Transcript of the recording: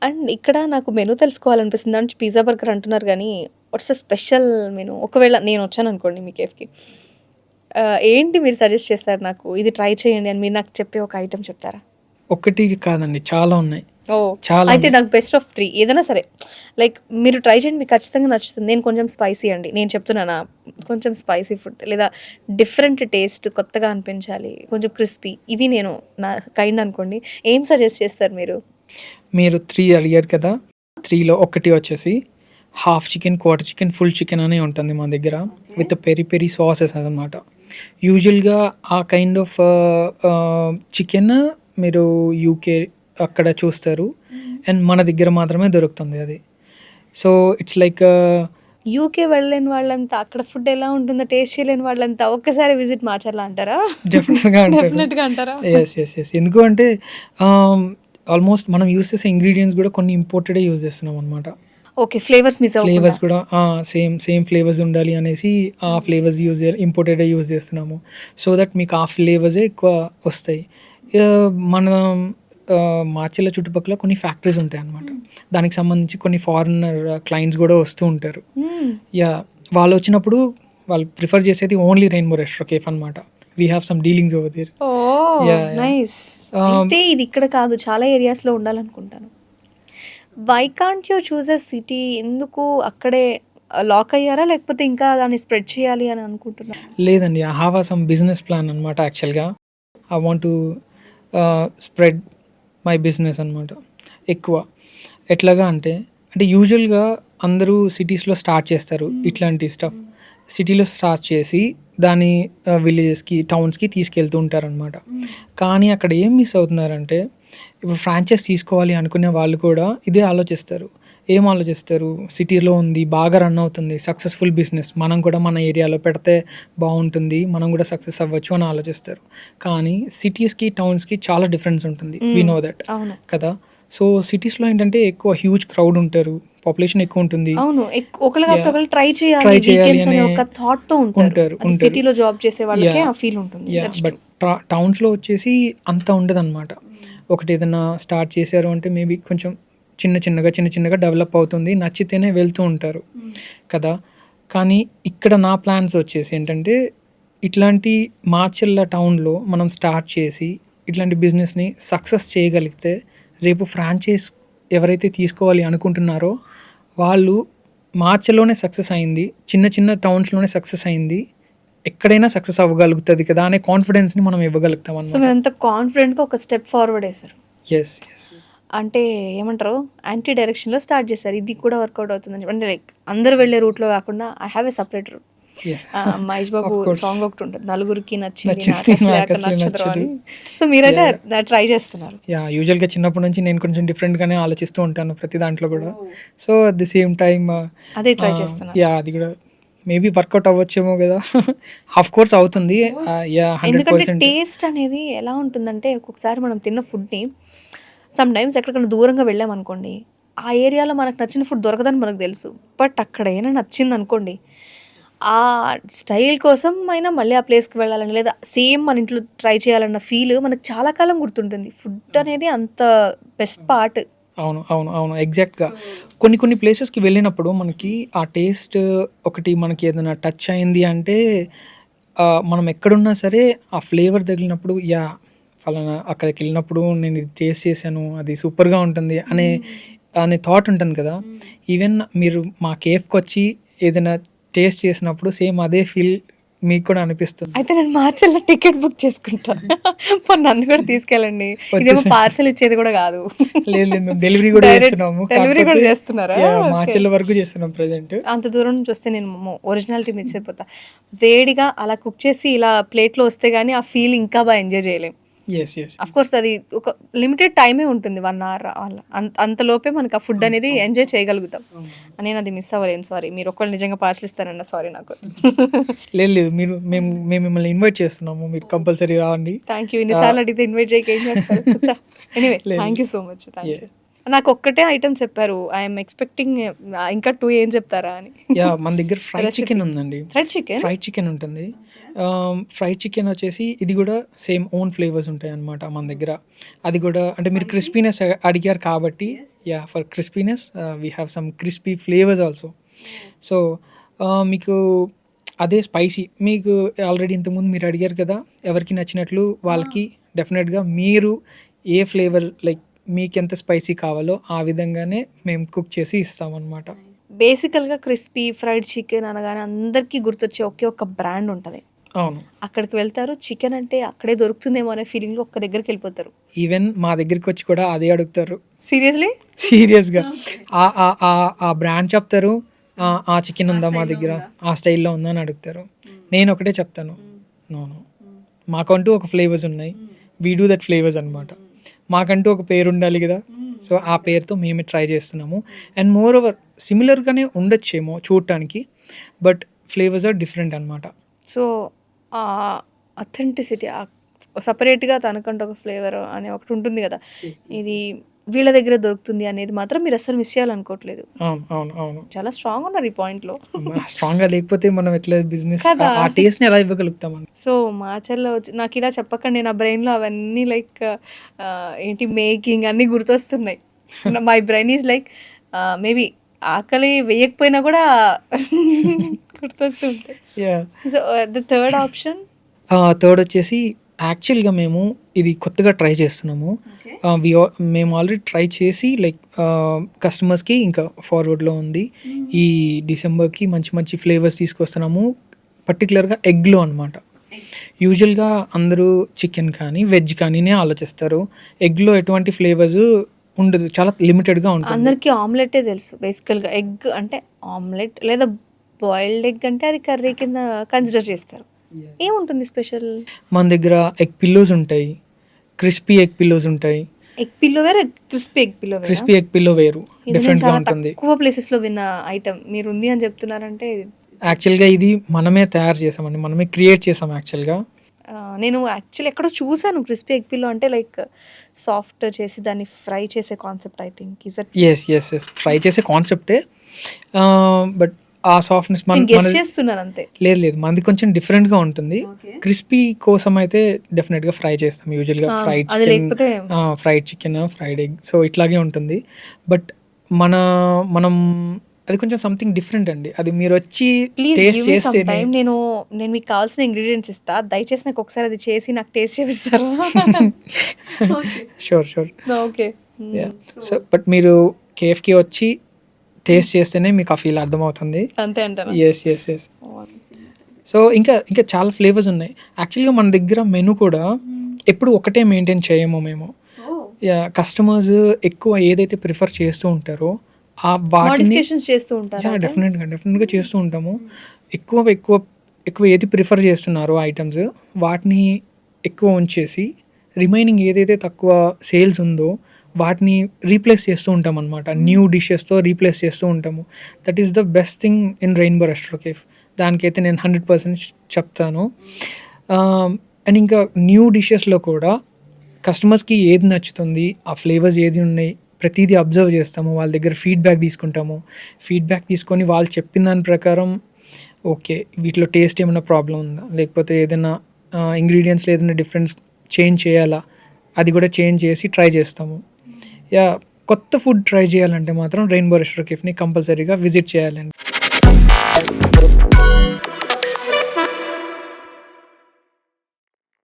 And ఇక్కడ నాకు menu తెలుసుకోవాలనిపిస్తుంది. అంటే పిజ్జా, బర్గర్ అంటున్నారు గానీ, వాట్స్ ద స్పెషల్ మెనూ? ఒకవేళ నేనొచ్చాననుకోండి మీ కేఫ్‌కి. ఏంటి మీరు సజెస్ట్ చేస్తారు నాకు? ఇది ట్రై చేయండి అని మీరు నాకు చెప్పే ఒక ఐటెమ్ చెప్తారా? ఒకటి కాదండి, చాలా ఉన్నాయి. ఓహ్! చాలా అయితే ఉన్నాయి. నాకు బెస్ట్ ఆఫ్ 3 ఏదైనా సరే. లైక్ మీరు ట్రై చేయండి. మీకు ఖచ్చితంగా నచ్చుతుంది. నేను కొంచెం స్పైసీ అండి. నేను చెప్తున్నానా? కొంచెం స్పైసీ ఫుడ్ లేదా డిఫరెంట్ టేస్ట్ కొత్తగా అనిపించాలి. కొంచెం క్రిస్పీ ఇవి నేను నా కైండ్ అనుకోండి. ఏం సజెస్ట్ చేస్తారు మీరు? మీరు 3 అడిగారు కదా! 3లో ఒకటి వచ్చేసి half chicken, quarter chicken, full chicken అని ఉంటుంది మా దగ్గర. విత్ పెరి పెరి సాసెస్ అనమాట. యూజువల్‌గా ఆ కైండ్ ఆఫ్ చికెన్ మీరు యూకే అక్కడ చూస్తారు. అండ్ మన దగ్గర మాత్రమే దొరుకుతుంది అది. సో, ఇట్స్ లైక్ యూకే వెళ్ళలేని వాళ్ళంతా అక్కడ ఫుడ్ ఎలా ఉంటుందో టేస్ట్ చేయలేని వాళ్ళంతా ఒక్కసారి విజిట్ మార్చాలా అంటారా? డెఫినిట్‌గా అంటారు. డెఫినిట్‌గా అంటారా? యెస్. ఎందుకు అంటే ఆల్మోస్ట్ మనం యూజ్ చేసే ఇంగ్రీడియెంట్స్ గూడా కొన్ని ఇంపోర్టెడే యూజ్ చేస్తున్నాం అనమాట. ఓకే. ఫ్లేవర్స్ మిస్ అవ్వకుండా. ఫ్లేవర్స్ కూడా సేమ్ ఫ్లేవర్స్ ఉండాలి అనేసి ఆ ఫ్లేవర్స్ ఇంపోర్టెడే యూజ్ చేస్తున్నాము. సో దట్ మీకు ఆ ఫ్లేవర్సే ఎక్కువ వస్తాయి. మన మార్చిల్ల చుట్టుపక్కల కొన్ని ఫ్యాక్టరీస్ ఉంటాయన్నమాట. దానికి సంబంధించి కొన్ని ఫారినర్ క్లయింట్స్ గూడా వస్తూ ఉంటారు. హ్మ్. వాళ్ళొచ్చినప్పుడు వాళ్ళు ప్రిఫర్ చేసేది ఓన్లీ రెయిన్బో రెస్టో కేఫ్ అనమాట. We have some dealings over there. Oh! Yeah! Nice. అయితే ఇది ఇక్కడ కాదు. చాలా ఏరియాస్‌లో ఉండాలనుకుంటాను. Why can't you choose a city? ఎందుకు అక్కడే లాక్ అయ్యారా? లేకపోతే ఇంకా దాన్ని స్ప్రెడ్ చేయాలి అని అనుకుంటున్నారా? లేదండి. I have some business plan అనమాట యాక్చువల్‌గా. I want to spread my business అనమాట ఎక్కువ. ఎట్లాగా అంటే యూజువల్‌గా అందరూ సిటీస్‌లో స్టార్ట్ చేస్తారు ఇట్లాంటి స్టఫ్. సిటీలో స్టార్ట్ చేసి దాన్ని విలేజెస్‌కి, టౌన్స్‌కి తీసుకెళ్తూ ఉంటారనమాట. కానీ అక్కడ ఏం మిస్ అవుతున్నారంటే, ఇప్పుడు ఫ్రాంచైజ్ తీసుకోవాలి అనుకునే వాళ్ళు కూడా ఇదే ఆలోచిస్తారు. ఏం ఆలోచిస్తారు? సిటీలో ఉంది, బాగా రన్ అవుతుంది, సక్సెస్‌ఫుల్ బిజినెస్. మనం కూడా మన ఏరియాలో పెడితే బావుంటుంది. మనం కూడా సక్సెస్ అవ్వచ్చు అని ఆలోచిస్తారు. కానీ సిటీస్‌కి, టౌన్స్‌కి చాలా డిఫరెన్స్ ఉంటుంది. వి నో దట్ అవును. కదా! సో, సిటీస్‌లో ఏంటంటే ఎక్కువ హ్యూజ్ క్రౌడ్ ఉంటారు. పాపులేషన్ ఎక్కువ ఉంటుంది. అవును. ఒకళ్ళు కాకపోతే యాహ్! ఒకళ్ళు ట్రై చేయాలి ట్రై చేయాలి వీకెండ్స్ అనే అనే ఒక థాట్‌తో ఉంటారు. అది ఉంటారు. సిటీలో జాబ్ చేసే వాళ్ళకే యాహ్! ఆ ఫీల్ ఉంటుంది. That's but true. టౌన్స్‌లో వచ్చేసి అంత ఉండదనమాట. ఒకటి ఏదన్నా స్టార్ట్ చేశారు అంటే మేబీ కొంచెం చిన్నగా డెవలప్ అవుతుంది. నచ్చితేనే వెళ్తూ ఉంటారు కదా! కానీ ఇక్కడ నా ప్లాన్స్ వచ్చేసి ఏంటంటే, ఇట్లాంటి మాచర్ల టౌన్‌లో మనం స్టార్ట్ చేసి, ఇట్లాంటి బిజినెస్‌ని సక్సెస్ చేయగలిగితే, రేపు ఫ్రాంచైజ్ ఎవరైతే తీసుకోవాలి అనుకుంటున్నారో, వాళ్ళు మార్చ్‌లోనే సక్సెస్ అయింది. చిన్న టౌన్స్‌లోనే సక్సెస్ అయింది. ఎక్కడైనా సక్సెస్ అవ్వగలుగుతది కదా! అనే కాన్ఫిడెన్స్‌ని మనం ఇవ్వగలుగుతాం సో, అనమాట. మీరంత కాన్ఫిడెంట్‌గా ఒక స్టెప్ ఫార్వర్డ్ ఏసారు. యెస్. అంటే ఏమంటారు? యాంటీ డైరెక్షన్‌లో స్టార్ట్ చేశారు. ఇది కూడా వర్కౌట్ అవుతుందని చెప్పి. అంటే లైక్ అందరూ వెళ్ళే రూట్‌లో కాకుండా I have a separate route. Yes. Mahesh Babu of course. Song ఒకటుంటది. నలుగురికి నచ్చింది నచ్చింది నాకసలే నాకసలే నచ్చదురా నచ్చదు. అని. సో, మీరైతే యాహ్! ట్రై చేస్తున్నారు. యూజువల్‌గా చిన్నప్పటి నుంచి నేను కొంచెం డిఫరెంట్‌గానే ఆలోచిస్తూ ఉంటాను ప్రతి దాంట్లో గూడా. So, at the same time అదే ట్రై చేస్తున్నారు. అది గూడా మేబీ వర్కౌట్ అవ్వచ్చేమో గదా! ఆఫ్‌కోర్స్ అవుతుంది. 100% ఎందుకంటే టేస్ట్ అనేది ఎలా ఉంటుందంటే ఒక్కొక్కసారి మనం తిన్న ఫుడ్‌ని సమ్‌టైమ్స్ ఎక్కడికైనా దూరంగా వెళ్ళామనుకోండి, ఆ ఏరియాలో మనకు నచ్చిన ఫుడ్ దొరకదని మనకు తెలుసు. బట్ అక్కడ ఏమైనా నచ్చిందనుకోండి, ఆ స్టైల్ కోసం అయినా మళ్ళీ ఆ ప్లేస్‌కి వెళ్ళాలని లేదా సేమ్ మన ఇంట్లో ట్రై చేయాలన్న ఫీల్ మనకు చాలా కాలం గుర్తుంటుంది. ఫుడ్ అనేది అంత బెస్ట్ పార్ట్. అవును. ఎగ్జాక్ట్‌గా. కొన్ని ప్లేసెస్‌కి వెళ్ళినప్పుడు మనకి ఆ టేస్ట్ ఒకటి మనకి ఏదైనా టచ్ అయింది అంటే మనం ఎక్కడున్నా సరే ఆ ఫ్లేవర్ తగిలినప్పుడు ఫలానా అక్కడికెళ్ళినప్పుడు నేను ఇది టేస్ట్ చేశాను. అది సూపర్‌గా ఉంటుంది అనే థాట్ ఉంటుంది కదా! ఈవెన్ మీరు మా కేఫ్‌కొచ్చి ఏదైనా టేస్ట్ చేసినప్పుడు సేమ్ అదే ఫీల్ మీకు కూడా అనిపిస్తుంది. అయితే నేను మార్చిలో టికెట్ బుక్ చేసుకుంటా. పోనీ నన్ను కూడా తీసుకెళ్ళండి. ఇదేమో వచ్చేసా పార్సెల్ ఇచ్చేది కూడా కాదు. లేదు మేము డెలివరీ కూడా డైరెక్ట్ చేస్తున్నాము. డెలివరీ కూడా కాకపోతే చేస్తున్నారా? ఓకే. మార్చిల్ల వరకు చేస్తున్నాం ప్రెజెంట్. అంత దూరం నుంచి వస్తే నేను ఒరిజినాలిటీ మిస్ అయిపోతా. వేడిగా అలా కుక్ చేసి ఇలా ప్లేట్‌లో వస్తే గాని ఆ ఫీల్ ఇంకా ఎంజాయ్ చేయలేం. యెస్. ఆఫ్‌కోర్స్ అది ఒక లిమిటెడ్ టైమే ఉంటుంది. 1 అవర్ అలా. అంతలోపే మనకు ఆ ఫుడ్ అనేది ఎంజాయ్ చేయగలుగుతాం. నేను అది మిస్ అవ్వలేను. సారీ. మీరు ఒకవేళ నిజంగా పార్సెల్ ఇస్తారన్నా సారీ నాకు. లేదు. మేము మిమ్మల్ని ఇన్వైట్ చేస్తున్నాము. మీరు కంపల్సరీ రాండి. Thank you. ఇన్ని సార్లు అడిగితే ఇన్వైట్ చేయక ఏం చేస్తారు? ఛ! ఎనీవే లేదు. Thank you so much. Thank yeah! You. నాకొక్కటే ఐటెమ్ చెప్పారు. ఐఎమ్ ఎక్స్‌పెక్టింగ్ ఇంకా 2 ఏం చెప్తారా అని. యాహ్! మన దగ్గర ఫ్రైడ్ రెసిపీ. చికెన్ ఉందండి. Fried chicken? ఫ్రైడ్ చికెన్ ఉంటుంది. ఫ్రైడ్ చికెన్ వచ్చేసి ఇది గూడా సేమ్ ఓన్ ఫ్లేవర్స్ ఉంటాయన్నమాట మన దగ్గర. అది గూడా అంటే మీరు క్రిస్పీనెస్ అడిగారు కాబట్టి yeah! For crispiness we have some crispy flavours also. So, మీకు అదే స్పైసీ మీకు ఆల్రెడీ ఇంతకుముందు మీరు అడిగారు కదా! ఎవరికి నచ్చినట్లు వాళ్ళకి డెఫినెట్‌గా మీరు ఏ ఫ్లేవర్ లైక్ మీకెంత స్పైసీ కావాలో ఆ విధంగానే మేము కుక్ చేసి ఇస్తామన్నమాట. బేసికల్‌గా క్రిస్పీ ఫ్రైడ్ చికెన్ అనగానే అందరికీ గుర్తొచ్చే ఒకే ఒక్క బ్రాండ్ ఉంటది. అవును. అక్కడికి వెళ్తారు. చికెన్ అంటే అక్కడే దొరుకుతుందేమో అనే ఫీలింగ్‌లో ఒక్క దగ్గరికెళ్ళిపోతారు. ఈవెన్ మా దగ్గరికొచ్చి కూడా అదే అడుగుతారు. సీరియస్‌లీ? సీరియస్‌గా. ఆ బ్రాండ్ చెప్తారు. ఆ చికెన్ ఉందా మా దగ్గర? ఆ స్టైల్‌లో ఉందా అని అడుగుతారు. నేను ఒకటే చెప్తాను. No, no. మాకంటూ ఒక ఫ్లేవర్స్ ఉన్నాయి. వి డూ దట్ ఫ్లేవర్స్ అనమాట. మాకంటూ ఒక పేరు ఉండాలి గదా! సో, ఆ పేరుతో మేమే ట్రై చేస్తున్నాము. అండ్ మోర్ ఓవర్ సిమిలర్‌గానే ఉండొచ్చేమో చూడటానికి. బట్ ఫ్లేవర్స్ ఆర్ డిఫరెంట్ అనమాట. సో, అథెంటిసిటీ సెపరేట్‌గా తనకంటూ ఒక ఫ్లేవర్ అనే ఒకటి ఉంటుంది గదా! ఇది వీళ్ళ దగ్గర దొరుకుతుంది అనేది మాత్రం మీరు అస్సలు మిస్ చేయాలనుకోవట్లేదు. అవును. అవును. అవును. చాలా స్ట్రాంగ్ ఉన్నారు ఈ పాయింట్‌లో. స్ట్రాంగ్‌గా లేకపోతే మనం ఎట్లా బిజినెస్ కదా! ఆ టేస్ట్‌ని ఎలా ఇవ్వగలుగుతామండి? సో, మా చెల్లె వచ్చి నాకిలా చెప్పకండి నా బ్రెయిన్‌లో అవన్నీ లైక్ ఏంటి మేకింగ్ అన్నీ గుర్తొస్తున్నాయి. My brain is like maybe ఆకలి వేయకపోయినా గూడా గుర్తొస్తూ ఉంటాయి. Yeah! So, the third option third వచ్చేసి యాక్చువల్‌గా మేము ఇది కొత్తగా ట్రై చేస్తున్నాము. మేము ఆల్రెడీ ట్రై చేసి లైక్ కస్టమర్స్‌కి ఇంకా ఫార్వర్డ్‌లో ఉంది. ఈ డిసెంబర్‌కి మంచి మంచి ఫ్లేవర్స్ తీసుకొస్తున్నాము. పర్టిక్యులర్‌గా ఎగ్‌లో అనమాట. యూజువల్‌గా అందరూ చికెన్ కానీ, వెజ్ కానీనే ఆలోచిస్తారు. ఎగ్‌లో ఎటువంటి ఫ్లేవర్స్ ఉండదు. చాలా లిమిటెడ్‌గా ఉంటుంది. అందరికీ ఆమ్లెటే తెలుసు బేసికల్‌గా. ఎగ్ అంటే ఆమ్లెట్ లేదా బాయిల్డ్ ఎగ్ అంటే అది కర్రీ కింద కన్సిడర్ చేస్తారు. ఏముంటుంది స్పెషల్? మన దగ్గర ఎగ్ పిల్లోస్ ఉంటాయి. క్రిస్పీ ఎగ్ పిల్లోస్ ఉంటాయి. ఎగ్ పిల్లో వేరు, క్రిస్పీ ఎగ్ పిల్లో వేరా? క్రిస్పీ ఎగ్ పిల్లో వేరు. ఇది నేను డిఫరెంట్‌గా చాలా ఉంటుంది. తక్కువ ప్లేసెస్‌లో విన్న ఐటెమ్. మీరు ఉంది అని చెప్తున్నారంటే యాక్చువల్‌గా ఇది మనమే తయారు చేసామండి. మనమే క్రియేట్ చేసాం యాక్చువల్‌గా. నేను యాక్చువల్లీ ఎక్కడో చూసాను క్రిస్పీ ఎగ్ పిల్లో అంటే లైక్ సాఫ్ట్ చేసి దాన్ని ఫ్రై చేసే concept I think. Is that? Yes. Fry చేసే కాన్సెప్టే. బట్ ఆ సాఫ్ట్‌నెస్ నేను గెస్ చేస్తున్నాను అంతే. లేదు. మనది కొంచెం డిఫరెంట్‌గా ఉంటుంది. క్రిస్పీ కోసం అయితే డెఫినిట్‌గా ఫ్రై చేస్తాం. యూజువల్‌గా ఫ్రైడ్ అది చికెన్, లేకపోతే fried chicken, fried egg so ఇట్లాగే ఉంటుంది. బట్ మనం అది కొంచెం సంథింగ్ డిఫరెంట్ అండి. అది మీరొచ్చి please taste give me some చేస్తేనే టైమ్. నేను మీకు కావాల్సిన ఇంగ్రీడియెంట్స్ ఇస్తా. దయచేసి నాకు ఒకసారి అది చేసి నాకు టేస్ట్ చేపిస్తారా? Sure. Okay. Yeah! So but మీరు కేఎఫ్‌కి వచ్చి టేస్ట్ చేస్తేనే మీకు ఆ ఫీల్ అర్థమవుతుంది. అంతే అంటారా? యెస్. సో ఇంకా చాలా ఫ్లేవర్స్ ఉన్నాయి. యాక్చువల్‌గా మన దగ్గర మెనూ కూడా ఎప్పుడు ఒకటే మెయింటైన్ చేయము మేము. కస్టమర్స్ ఎక్కువ ఏదైతే ప్రిఫర్ చేస్తూ ఉంటారో వాటిని మోడిఫికేషన్స్ చేస్తూ ఉంటారా? డెఫినెట్‌గా చేస్తూ ఉంటాము. ఎక్కువ ఏది ప్రిఫర్ చేస్తున్నారో ఐటెమ్స్ వాటిని ఎక్కువ ఉంచేసి రిమైనింగ్ ఏదైతే తక్కువ సేల్స్ ఉందో వాటిని రీప్లేస్ చేస్తూ ఉంటామన్నమాట. న్యూ డిషెస్‌తో రీప్లేస్ చేస్తూ ఉంటాము. That is the best thing in rainbow restaurant cafe. దానికైతే నేను 100% చెప్తాను. అండ్ ఇంకా న్యూ డిషెస్‌లో కూడా కస్టమర్స్‌కి ఏది నచ్చుతుంది, ఆ ఫ్లేవర్స్ ఏది ఉన్నాయి ప్రతీదీ అబ్జర్వ్ చేస్తాము. వాళ్ళ దగ్గర ఫీడ్‌బ్యాక్ తీసుకుంటాము. ఫీడ్‌బ్యాక్ తీసుకొని వాళ్ళు చెప్పిన దాని ప్రకారం ఓకే. వీటిలో టేస్ట్ ఏమన్నా ప్రాబ్లమ్ ఉందా? లేకపోతే ఏదైనా ఇంగ్రీడియెంట్స్‌లో ఏదైనా డిఫరెన్స్ చేంజ్ చేయాలా? అది కూడా చేంజ్ చేసి ట్రై చేస్తాము. కొత్త ఫుడ్ ట్రై చేయాలంటే మాత్రం రెయిన్బో రెస్టారెంట్ కేఫ్‌ని కంపల్సరీగా విజిట్ చేయాలండి.